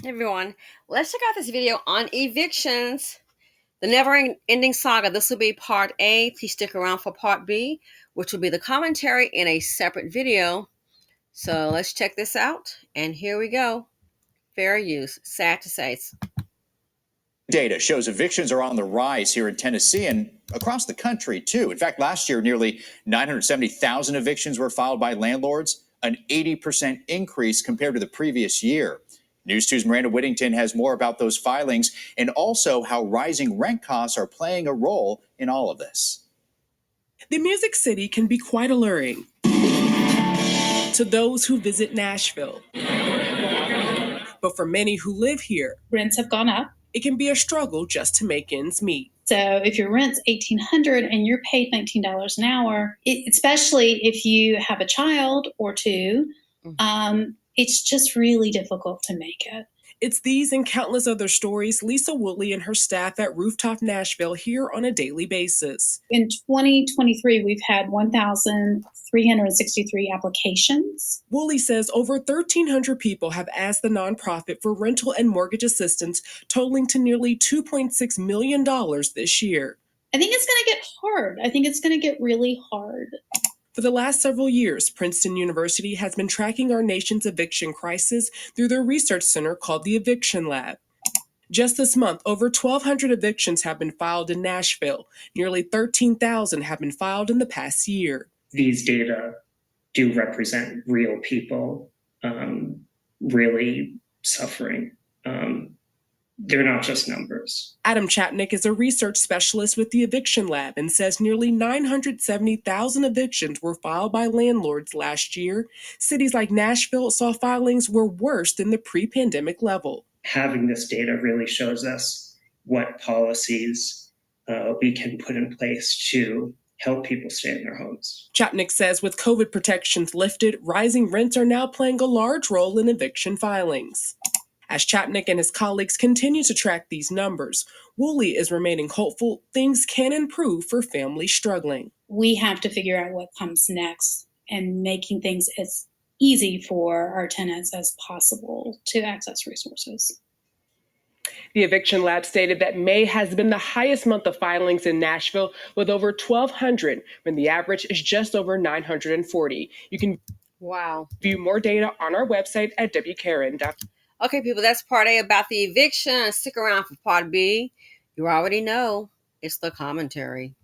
Hey everyone, let's check out this video on evictions, the never-ending saga. This will be part A. Please stick around for part B, which will be the commentary in a separate video. So let's check this out, and here we go. Fair use. Sad to say. Data shows evictions are on the rise here in Tennessee and across the country, too. In fact, last year, nearly 970,000 evictions were filed by landlords, an 80% increase compared to the previous year. News 2's Miranda Whittington has more about those filings and also how rising rent costs are playing a role in all of this. The Music City can be quite alluring to those who visit Nashville. But for many who live here, rents have gone up. It can be a struggle just to make ends meet. So if your rent's $1,800 and you're paid $19 an hour, especially if you have a child or two, it's just really difficult to make it. It's these and countless other stories Lisa Woodley and her staff at Rooftop Nashville hear on a daily basis. In 2023, we've had 1,363 applications. Woodley says over 1,300 people have asked the nonprofit for rental and mortgage assistance, totaling to nearly $2.6 million this year. I think it's going to get hard. I think it's going to get really hard. For the last several years, Princeton University has been tracking our nation's eviction crisis through their research center called the Eviction Lab. Just this month, over 1,200 evictions have been filed in Nashville. Nearly 13,000 have been filed in the past year. These data do represent real people really suffering. They're not just numbers. Adam Chapnick is a research specialist with the Eviction Lab and says nearly 970,000 evictions were filed by landlords last year. Cities like Nashville saw filings were worse than the pre-pandemic level. Having this data really shows us what policies we can put in place to help people stay in their homes. Chapnick says with COVID protections lifted, rising rents are now playing a large role in eviction filings. As Chapnick and his colleagues continue to track these numbers, Wooley is remaining hopeful things can improve for families struggling. We have to figure out what comes next and making things as easy for our tenants as possible to access resources. The Eviction Lab stated that May has been the highest month of filings in Nashville with over 1,200, when the average is just over 940. You can view more data on our website at wkaren.com. Okay, people, that's part A about the eviction. Stick around for part B. You already know it's the commentary.